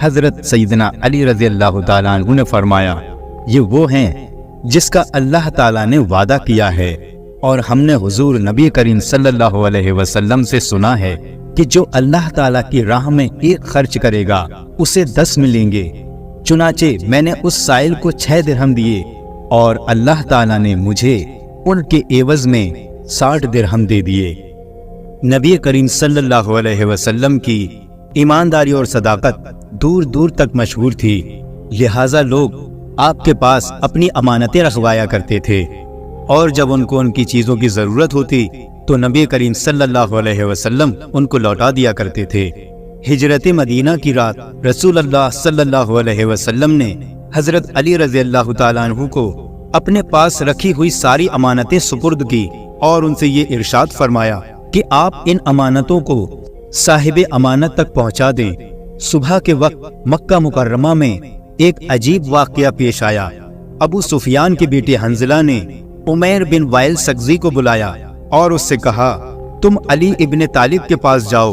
حضرت سیدنا علی رضی اللہ تعالیٰ عنہ نے فرمایا، یہ وہ ہیں جس کا اللہ تعالیٰ نے وعدہ کیا ہے، اور ہم نے حضور نبی کریم صلی اللہ علیہ وسلم سے سنا ہے کہ جو اللہ تعالیٰ کی راہ میں 1 خرچ کرے گا اسے 10 ملیں گے۔ چنانچہ میں نے اس سائل کو 6 درہم دیے اور اللہ تعالیٰ نے مجھے ان کے عوض میں 60 درہم دے دیے۔ نبی کریم صلی اللہ علیہ وسلم کی ایمانداری اور صداقت دور دور تک مشہور تھی، لہٰذا لوگ آپ کے پاس اپنی امانتیں رکھوایا کرتے تھے، اور جب ان کو ان کی چیزوں کی ضرورت ہوتی تو نبی کریم صلی اللہ علیہ وسلم ان کو لوٹا دیا کرتے تھے۔ ہجرت مدینہ کی رات رسول اللہ صلی اللہ علیہ وسلم نے حضرت علی رضی اللہ تعالیٰ عنہ کو اپنے پاس رکھی ہوئی ساری امانتیں سپرد کی اور ان سے یہ ارشاد فرمایا کہ آپ ان امانتوں کو صاحب امانت تک پہنچا دیں۔ صبح کے وقت مکہ مکرمہ میں ایک عجیب واقعہ پیش آیا۔ ابو سفیان کے بیٹے حنظلہ نے عمیر بن وائل سقزی کو بلایا اور اس سے کہا، تم علی ابن طالب کے پاس جاؤ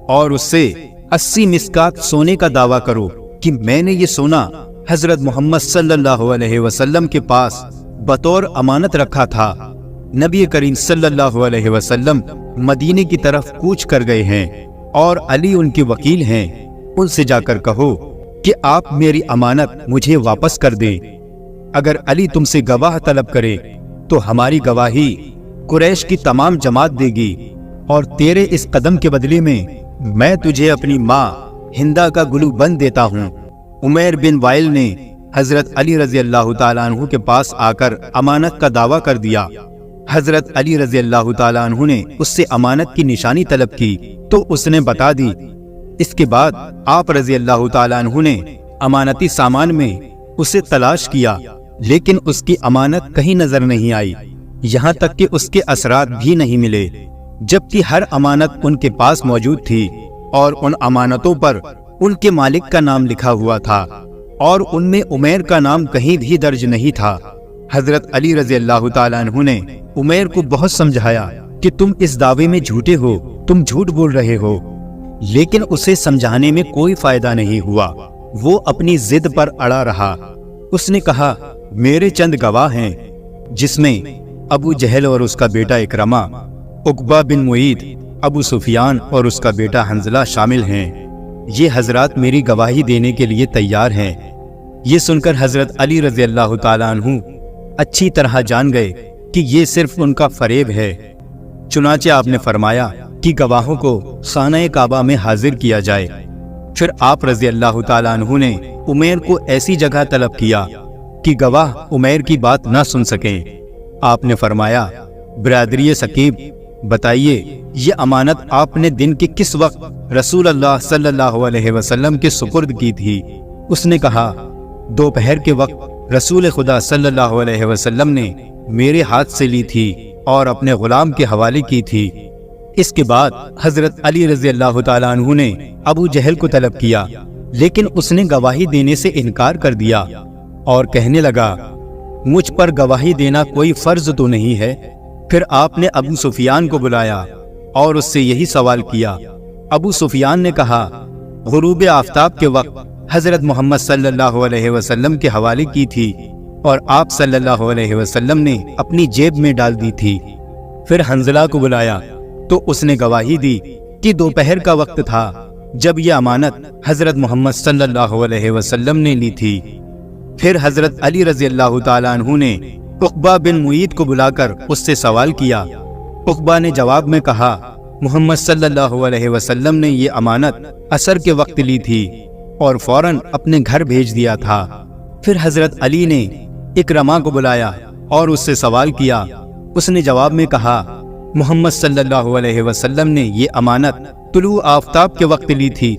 اور اس سے 80 مسکات سونے کا دعویٰ کرو کہ میں نے یہ سونا حضرت محمد صلی اللہ علیہ وسلم کے پاس بطور امانت رکھا تھا۔ نبی کریم صلی اللہ علیہ وسلم مدینے کی طرف کوچ کر گئے ہیں اور علی ان کے وکیل ہیں، ان سے جا کر کہو کہ آپ میری امانت مجھے واپس کر دیں۔ اگر علی تم سے گواہ طلب کرے تو ہماری گواہی قریش کی تمام جماعت دے گی، اور تیرے اس قدم کے بدلے میں تجھے اپنی ماں ہندا کا گلو بند دیتا ہوں۔ عمیر بن وائل نے حضرت علی رضی اللہ تعالیٰ عنہ کے پاس آ کر امانت کا دعویٰ کر دیا۔ حضرت علی رضی اللہ تعالیٰ عنہ نے اس سے امانت کی نشانی طلب کی تو اس نے بتا دی۔ اس کے بعد آپ رضی اللہ تعالیٰ عنہ نے امانتی سامان میں اسے تلاش کیا، لیکن اس کی امانت کہیں نظر نہیں آئی، یہاں تک کہ اس کے اثرات بھی نہیں ملے، جبکہ ہر امانت ان کے پاس موجود تھی اور ان امانتوں پر ان کے مالک کا نام لکھا ہوا تھا، اور ان میں عمیر کا نام کہیں بھی درج نہیں تھا۔ حضرت علی رضی اللہ تعالیٰ عنہ نے عمیر کو بہت سمجھایا کہ تم اس دعوے میں جھوٹے ہو، تم جھوٹ بول رہے ہو، لیکن اسے سمجھانے میں کوئی فائدہ نہیں ہوا، وہ اپنی ضد پر اڑا رہا۔ اس نے کہا، میرے چند گواہ ہیں، جس میں ابو جہل اور اس کا بیٹا اکرمہ، عقبہ بن معیط، ابو سفیان اور اس کا بیٹا حنظلہ شامل ہیں۔ یہ حضرات میری گواہی دینے کے لیے تیار ہیں۔ یہ سن کر حضرت علی رضی اللہ تعالیٰ عنہ اچھی طرح جان گئے کہ یہ صرف ان کا فریب ہے۔ چنانچہ آپ نے فرمایا کہ گواہوں کو خانہ کعبہ میں حاضر کیا جائے۔ پھر آپ رضی اللہ تعالیٰ عنہ نے عمیر کو ایسی جگہ طلب کیا کہ گواہ عمیر کی بات نہ سن سکیں۔ آپ نے فرمایا، برادری ثقیف، بتائیے یہ امانت آپ نے دن کے کس وقت رسول اللہ صلی اللہ علیہ وسلم کے سپرد کی تھی؟ اس نے کہا، دوپہر کے وقت رسول خدا صلی اللہ علیہ وسلم نے میرے ہاتھ سے لی تھی اور اپنے غلام کے حوالے کی تھی۔ اس کے بعد حضرت علی رضی اللہ تعالیٰ عنہ نے ابو جہل کو طلب کیا، لیکن اس نے گواہی دینے سے انکار کر دیا اور کہنے لگا، مجھ پر گواہی دینا کوئی فرض تو نہیں ہے۔ پھر آپ نے ابو سفیان کو بلایا اور اس سے یہی سوال کیا۔ ابو سفیان نے کہا، غروب آفتاب کے وقت حضرت محمد صلی اللہ علیہ وسلم کے حوالے کی تھی اور آپ صلی اللہ علیہ وسلم نے اپنی جیب میں ڈال دی تھی۔ پھر حنظلہ کو بلایا تو اس نے گواہی دی کہ دوپہر کا وقت تھا جب یہ امانت حضرت محمد صلی اللہ علیہ وسلم نے لی تھی۔ پھر حضرت علی رضی اللہ تعالیٰ عنہ نے عقبہ بن معیط کو بلا کر اس سے سوال کیا۔ عقبہ نے جواب میں کہا، محمد صلی اللہ علیہ وسلم نے یہ امانت عصر کے وقت لی تھی اور فوراً اپنے گھر بھیج دیا تھا۔ پھر حضرت علی نے اکرمہ کو بلایا اور اس سے سوال کیا۔ اس نے جواب میں کہا، محمد صلی اللہ علیہ وسلم نے یہ امانت طلوع آفتاب کے وقت لی تھی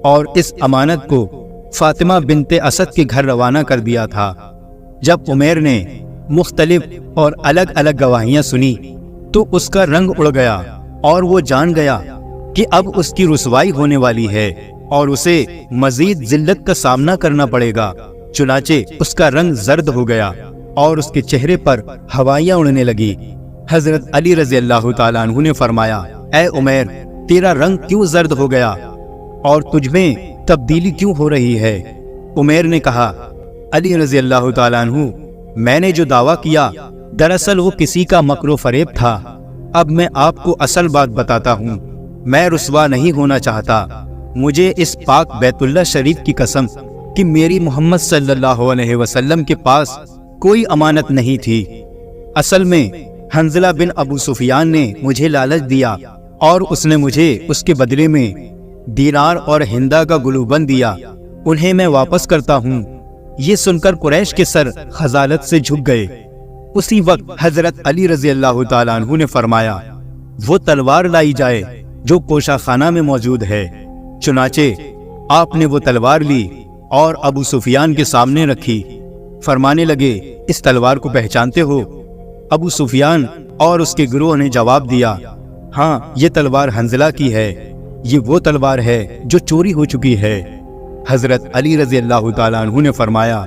اور اس امانت کو فاطمہ بنت اسد کے گھر روانہ کر دیا تھا۔ جب عمیر نے مختلف اور الگ الگ گواہیاں سنی تو اس کا رنگ اڑ گیا اور وہ جان گیا کہ اب اس کی رسوائی ہونے والی ہے اور اسے مزید ذلت کا سامنا کرنا پڑے گا۔ چنانچہ اس کا رنگ زرد ہو گیا اور اس کے چہرے پر ہوائیاں اڑنے لگی۔ حضرت علی رضی اللہ تعالیٰ عنہ نے فرمایا، اے عمیر، تیرا رنگ کیوں زرد ہو گیا اور تجھ میں تبدیلی کیوں ہو رہی ہے؟ عمیر نے کہا، علی رضی اللہ تعالیٰ عنہ، میں نے جو دعویٰ کیا دراصل وہ کسی کا مکر و فریب تھا۔ اب میں آپ کو اصل بات بتاتا ہوں، میں رسوا نہیں ہونا چاہتا۔ مجھے اس پاک بیت اللہ شریف کی قسم کہ میری محمد صلی اللہ علیہ وسلم کے پاس کوئی امانت نہیں تھی۔ اصل میں حنظلہ بن ابو سفیان نے مجھے لالچ دیا اور اس نے مجھے اس کے بدلے میں دینار اور ہندا کا گلوبند دیا، انہیں میں واپس کرتا ہوں۔ یہ سن کر قریش کے سر خجالت سے جھک گئے۔ اسی وقت حضرت علی رضی اللہ تعالیٰ عنہ نے فرمایا، وہ تلوار لائی جائے جو کوشہ خانہ میں موجود ہے۔ چنانچہ آپ نے وہ تلوار لی اور ابو سفیان کے سامنے رکھی۔ فرمانے لگے، اس تلوار کو پہچانتے ہو؟ ابو سفیان اور اس کے گروہ نے جواب دیا، ہاں، یہ تلوار حنظلہ کی ہے، یہ وہ تلوار ہے جو چوری ہو چکی ہے۔ حضرت علی رضی اللہ تعالیٰ عنہ نے فرمایا،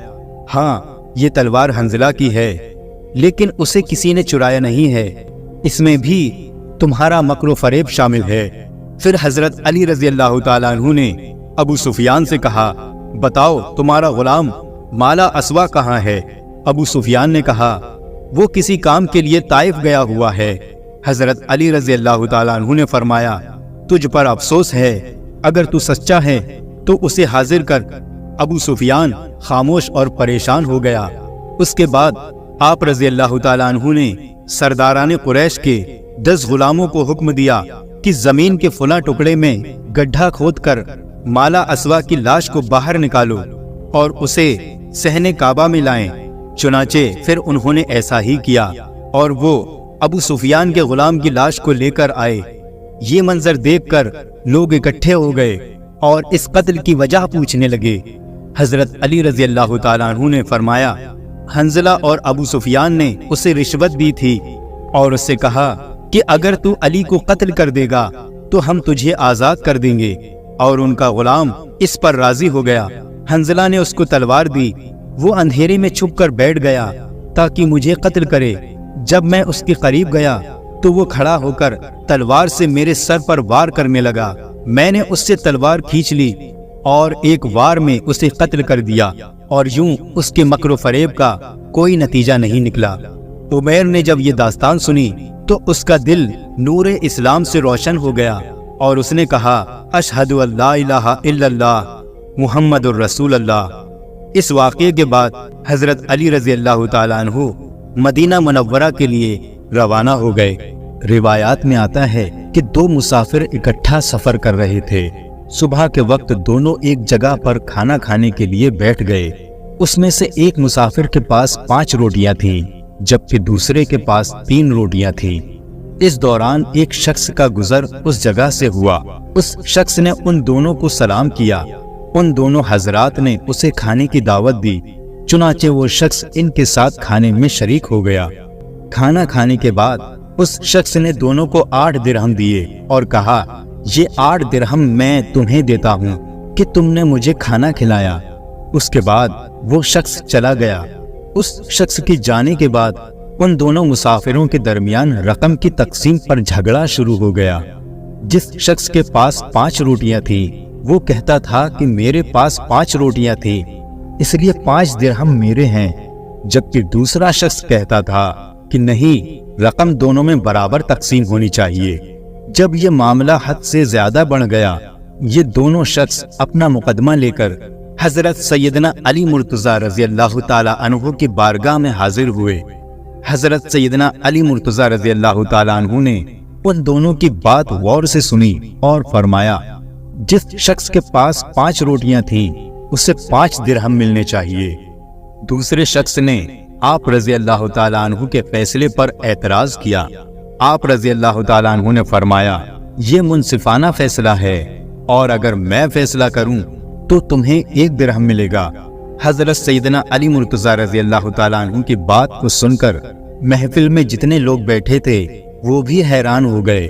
ہاں، یہ تلوار حنظلہ کی ہے، لیکن اسے کسی نے چرایا نہیں ہے، اس میں بھی تمہارا مکر و فریب شامل ہے۔ پھر حضرت علی رضی اللہ تعالیٰ عنہ نے ابو سفیان سے کہا، بتاؤ تمہارا غلام مالا اسوا کہاں ہے؟ ابو سفیان نے کہا، وہ کسی کام کے لیے طائف گیا ہوا ہے۔ حضرت علی رضی اللہ تعالیٰ عنہ نے فرمایا، تجھ پر افسوس ہے، اگر تو سچا ہے تو اسے حاضر کر۔ ابو سفیان خاموش اور پریشان ہو گیا۔ اس کے بعد آپ رضی اللہ تعالیٰ عنہ نے سرداران قریش کے 10 غلاموں کو حکم دیا کہ زمین کے فلاں ٹکڑے میں گڈھا کھود کر مالا اسوا کی لاش کو باہر نکالو اور اسے صحن کعبہ میں لائیں۔ چنانچہ پھر انہوں نے ایسا ہی کیا اور وہ ابو سفیان کے غلام کی لاش کو لے کر آئے۔ یہ منظر دیکھ کر لوگ اکٹھے ہو گئے اور اس قتل کی وجہ پوچھنے لگے۔ حضرت علی رضی اللہ تعالیٰ عنہ نے فرمایا، حنظلہ اور ابو سفیان نے اسے رشوت دی تھی اور اس سے کہا کہ اگر تو علی کو قتل کر دے گا تو ہم تجھے آزاد کر دیں گے، اور ان کا غلام اس پر راضی ہو گیا۔ حنظلہ نے اس کو تلوار دی، وہ اندھیرے میں چھپ کر بیٹھ گیا تاکہ مجھے قتل کرے۔ جب میں اس کے قریب گیا تو وہ کھڑا ہو کر تلوار سے میرے سر پر وار کرنے لگا۔ میں نے اس سے تلوار کھینچ لی اور ایک وار میں اسے قتل کر دیا، اور یوں اس کے مکر و فریب کا کوئی نتیجہ نہیں نکلا۔ عمیر نے جب یہ داستان سنی تو اس کا دل نور اسلام سے روشن ہو گیا اور اس نے کہا، اشہد ان لا الہ الا اللہ محمد الرسول اللہ۔ اس واقعے کے بعد حضرت علی رضی اللہ تعالیٰ عنہ مدینہ منورہ کے لیے روانہ ہو گئے۔ روایات میں آتا ہے کہ 2 مسافر اکٹھا سفر کر رہے تھے۔ صبح کے وقت دونوں ایک جگہ پر کھانا کھانے کے لیے بیٹھ گئے۔ اس میں سے ایک مسافر کے پاس 5 روٹیاں تھیں جبکہ دوسرے کے پاس 3 روٹیاں تھیں۔ اس دوران ایک شخص کا گزر اس جگہ سے ہوا۔ اس شخص نے ان دونوں کو سلام کیا۔ ان دونوں حضرات نے اسے کھانے کی دعوت دی، چنانچہ وہ شخص ان کے ساتھ کھانے میں شریک ہو گیا۔ کھانا کھانے کے بعد اس شخص نے دونوں کو 8 درہم دیے اور کہا، یہ 8 درہم میں تمہیں دیتا ہوں کہ تم نے مجھے کھانا کھلایا۔ اس کے بعد وہ شخص چلا گیا۔ اس شخص کے جانے کے بعد ان دونوں مسافروں کے درمیان رقم کی تقسیم پر جھگڑا شروع ہو گیا۔ جس شخص کے پاس 5 روٹیاں تھیں وہ کہتا تھا کہ میرے پاس 5 روٹیاں تھیں اس لیے 5 درہم میرے ہیں، جبکہ دوسرا شخص کہتا تھا کہ نہیں، رقم دونوں میں برابر تقسیم ہونی چاہیے۔ جب یہ معاملہ حد سے زیادہ بڑھ گیا، یہ دونوں شخص اپنا مقدمہ لے کر حضرت سیدنا علی مرتضیٰ رضی اللہ تعالی عنہ کی بارگاہ میں حاضر ہوئے۔ حضرت سیدنا علی مرتضیٰ رضی اللہ تعالی عنہ نے ان دونوں کی بات غور سے سنی اور فرمایا، جس شخص کے پاس 5 روٹیاں تھیں اسے 5 درہم ملنے چاہیے۔ دوسرے شخص نے آپ رضی اللہ تعالیٰ عنہ کے فیصلے پر اعتراض کیا۔ آپ رضی اللہ تعالیٰ عنہ نے فرمایا، یہ منصفانہ فیصلہ ہے، اور اگر میں فیصلہ کروں تو تمہیں 1 درہم ملے گا۔ حضرت سیدنا علی مرتضیٰ رضی اللہ تعالیٰ عنہ کی بات کو سن کر محفل میں جتنے لوگ بیٹھے تھے وہ بھی حیران ہو گئے۔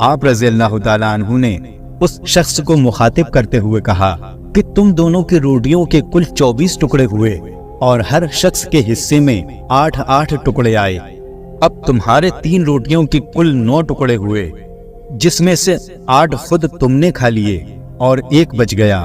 آپ رضی اللہ تعالیٰ عنہ نے اس شخص کو مخاطب کرتے ہوئے کہا کہ تم دونوں کی روٹیوں کے کل 24 ٹکڑے ہوئے اور ہر شخص کے حصے میں 8 ٹکڑے آئے۔ اب تمہارے 3 روٹیوں کے کل 9 ٹکڑے ہوئے، جس میں سے 8 خود تم نے کھا لیے اور 1 بچ گیا۔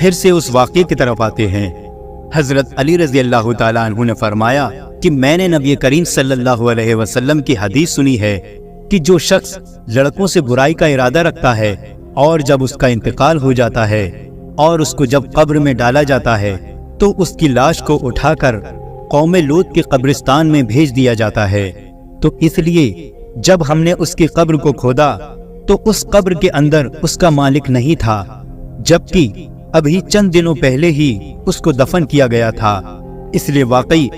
پھر سے اس واقعے کی طرف آتے ہیں۔ حضرت علی رضی اللہ تعالیٰ عنہ نے فرمایا کہ میں نے نبی کریم صلی اللہ علیہ وسلم کی حدیث سنی ہے کہ جو شخص لڑکوں سے برائی کا ارادہ رکھتا ہے اور جب اس کا انتقال ہو جاتا ہے اور اس کو جب قبر میں ڈالا جاتا ہے تو اس کی لاش کو اٹھا کر قوم لوط کے قبرستان میں بھیج دیا جاتا ہے۔ تو اس لیے جب ہم نے اس کی قبر کو کھودا تو اس قبر کے اندر اس کا مالک نہیں تھا، جبکہ ابھی چند دنوں پہلے ہی اس کو دفن کیا گیا تھا، اس لیے واقعی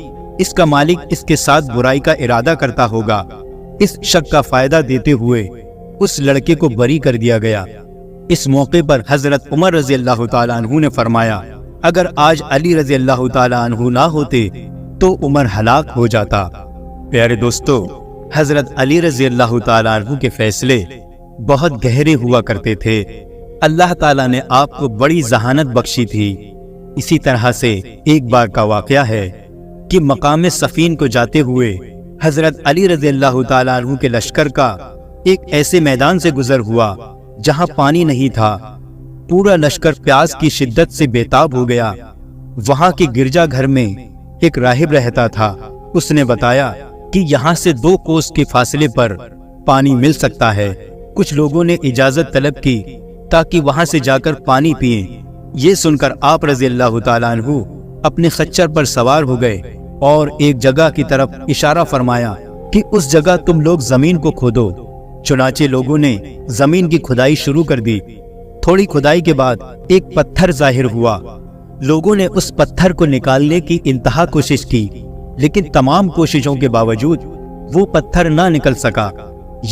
اس کا مالک اس کے ساتھ برائی کا ارادہ کرتا ہوگا۔ اس شک کا فائدہ دیتے ہوئے اس لڑکے کو بری کر دیا گیا۔ اس موقع پر حضرت عمر رضی اللہ تعالیٰ عنہ نے فرمایا اگر آج علی رضی اللہ تعالیٰ عنہ نہ ہوتے تو عمر ہلاک ہو جاتا۔ پیارے دوستو، حضرت علی رضی اللہ تعالیٰ عنہ کے فیصلے بہت گہرے ہوا کرتے تھے۔ اللہ تعالیٰ نے آپ کو بڑی ذہانت بخشی تھی۔ اسی طرح سے ایک بار کا واقعہ ہے کہ مقام صفین کو جاتے ہوئے حضرت علی رضی اللہ تعالیٰ عنہ کے لشکر کا ایک ایسے میدان سے گزر ہوا جہاں پانی نہیں تھا۔ پورا لشکر پیاس کی شدت سے بےتاب ہو گیا۔ وہاں کے گرجا گھر میں ایک راہب رہتا تھا۔ اس نے بتایا کہ یہاں سے 2 کوس کے فاصلے پر پانی مل سکتا ہے۔ کچھ لوگوں نے اجازت طلب کی تاکہ وہاں سے جا کر پانی پئیں۔ یہ سن کر آپ رضی اللہ تعالیٰ عنہ اپنے خچر پر سوار ہو گئے اور ایک جگہ کی طرف اشارہ فرمایا کہ اس جگہ تم لوگ زمین کو کھودو۔ چنانچہ لوگوں نے زمین کی کھدائی شروع کر دی۔ تھوڑی کھدائی کے بعد ایک پتھر ظاہر ہوا۔ لوگوں نے اس پتھر کو نکالنے کی انتہا کوشش کی، لیکن تمام کوششوں کے باوجود وہ پتھر نہ نکل سکا۔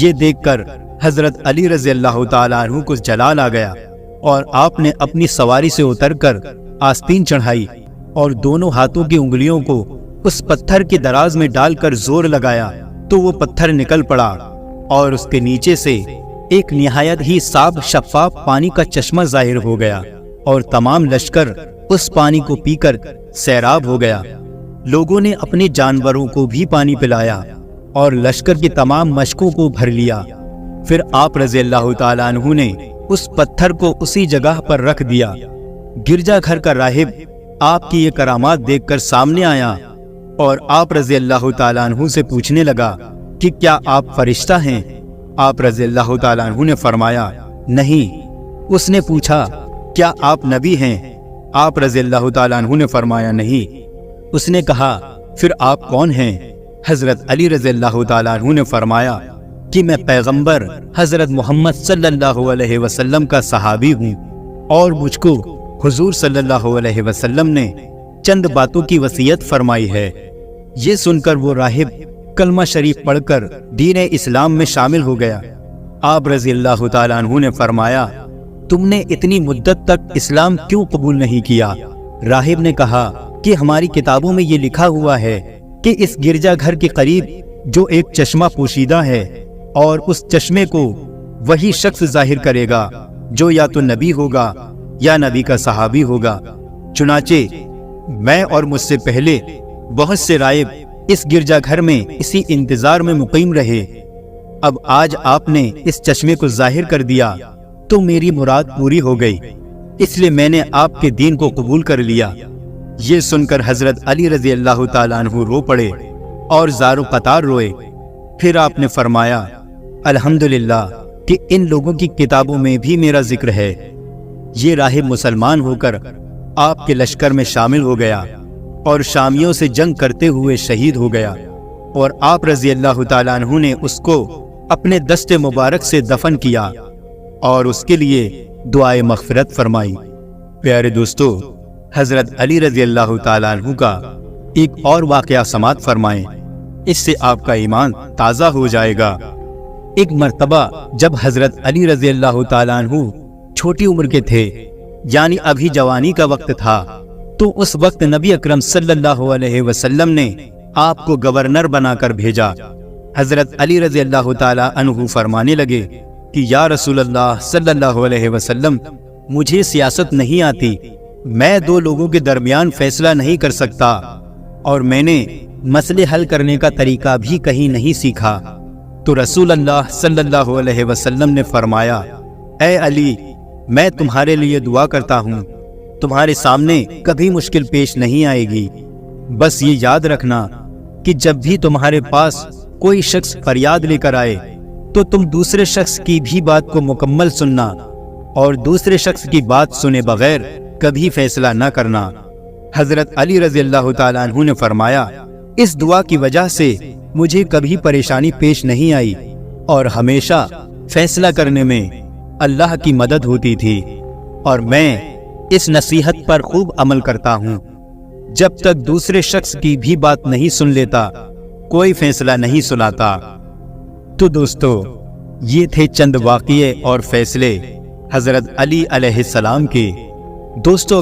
یہ دیکھ کر حضرت علی رضی اللہ تعالیٰ عنہ کو جلال آ گیا اور آپ نے اپنی سواری سے اتر کر آستین چڑھائی اور دونوں ہاتھوں کی انگلیوں کو اس پتھر کے دراز میں ڈال کر زور لگایا تو وہ پتھر نکل پڑا اور اس کے نیچے سے ایک نہایت ہی صاف شفاف پانی کا چشمہ ظاہر ہو گیا اور تمام لشکر اس پانی کو پی کر سیراب ہو گیا۔ لوگوں نے اپنے جانوروں کو بھی پانی پلایا اور لشکر کی تمام مشکوں کو بھر لیا۔ پھر آپ رضی اللہ تعالیٰ عنہ نے اس پتھر کو اسی جگہ پر رکھ دیا۔ گرجا گھر کا راہب آپ کی یہ کرامات دیکھ کر سامنے آیا اور آپ رضی اللہ تعالیٰ عنہ سے پوچھنے لگا کہ کیا آپ فرشتہ ہیں؟ آپ رضی اللہ تعالیٰ عنہ نے فرمایا نہیں۔ اس نے پوچھا کیا آپ نبی ہیں؟ آپ رضی اللہ تعالیٰ عنہ نے فرمایا نہیں۔ اس نے کہا پھر آپ کون ہیں؟ حضرت علی رضی اللہ تعالیٰ عنہ نے فرمایا کہ میں پیغمبر حضرت محمد صلی اللہ علیہ وسلم کا صحابی ہوں اور مجھ کو حضور صلی اللہ علیہ وسلم نے چند باتوں کی وصیت فرمائی ہے۔ یہ سن کر وہ راہب کلمہ شریف پڑھ کر دین اسلام میں شامل ہو گیا۔ آپ رضی اللہ تعالیٰ عنہ نے فرمایا تم نے اتنی مدت تک اسلام کیوں قبول نہیں کیا؟ راہب نے کہا کہ ہماری کتابوں میں یہ لکھا ہوا ہے کہ اس گرجا گھر کے قریب جو ایک چشمہ پوشیدہ ہے اور اس چشمے کو وہی شخص ظاہر کرے گا جو یا تو نبی ہوگا یا نبی کا صحابی ہوگا۔ چنانچہ میں اور مجھ سے پہلے بہت سے راہب اس گرجا گھر میں اسی انتظار میں مقیم رہے۔ اب آج آپ نے اس چشمے کو ظاہر کر دیا تو میری مراد پوری ہو گئی، اس لیے میں نے آپ کے دین کو قبول کر لیا۔ یہ سن کر حضرت علی رضی اللہ تعالیٰ عنہ رو پڑے اور زار و قطار روئے۔ پھر آپ نے فرمایا الحمدللہ کہ ان لوگوں کی کتابوں میں بھی میرا ذکر ہے۔ یہ راہب مسلمان ہو کر آپ کے لشکر میں شامل ہو گیا اور شامیوں سے جنگ کرتے ہوئے شہید ہو گیا، اور آپ رضی اللہ تعالیٰ عنہ نے اس کو اپنے دست مبارک سے دفن کیا اور اس کے لیے دعائے مغفرت فرمائی۔ پیارے دوستو، حضرت علی رضی اللہ تعالیٰ عنہ کا ایک اور واقعہ سماعت فرمائیں، اس سے آپ کا ایمان تازہ ہو جائے گا۔ ایک مرتبہ جب حضرت علی رضی اللہ تعالیٰ عنہ چھوٹی عمر کے تھے، یعنی ابھی جوانی کا وقت تھا، تو اس وقت نبی اکرم صلی اللہ علیہ وسلم نے آپ کو گورنر بنا کر بھیجا۔ حضرت علی رضی اللہ تعالیٰ عنہ فرمانے لگے کہ یا رسول اللہ صلی اللہ علیہ وسلم، مجھے سیاست نہیں آتی، میں 2 لوگوں کے درمیان فیصلہ نہیں کر سکتا، اور میں نے مسئلے حل کرنے کا طریقہ بھی کہیں نہیں سیکھا۔ تو رسول اللہ صلی اللہ علیہ وسلم نے فرمایا اے علی، میں تمہارے لیے دعا کرتا ہوں تمہارے سامنے کبھی مشکل پیش نہیں آئے گی۔ بس یہ یاد رکھنا کہ جب بھی تمہارے پاس کوئی شخص فریاد لے کر آئے تو تم دوسرے شخص کی بھی بات کو مکمل سننا اور دوسرے شخص کی بات سنے بغیر کبھی فیصلہ نہ کرنا۔ حضرت علی رضی اللہ تعالیٰ عنہ نے فرمایا، اس دعا کی وجہ سے مجھے کبھی پریشانی پیش نہیں آئی اور ہمیشہ فیصلہ کرنے میں اللہ کی مدد ہوتی تھی، اور میں اس نصیحت پر خوب عمل کرتا ہوں۔ جب تک دوسرے شخص کی بھی بات نہیں سن لیتا، کوئی فیصلہ نہیں سناتا۔ تو دوستو، یہ تھے چند واقعے اور فیصلے حضرت علی علیہ السلام کے۔ دوستو،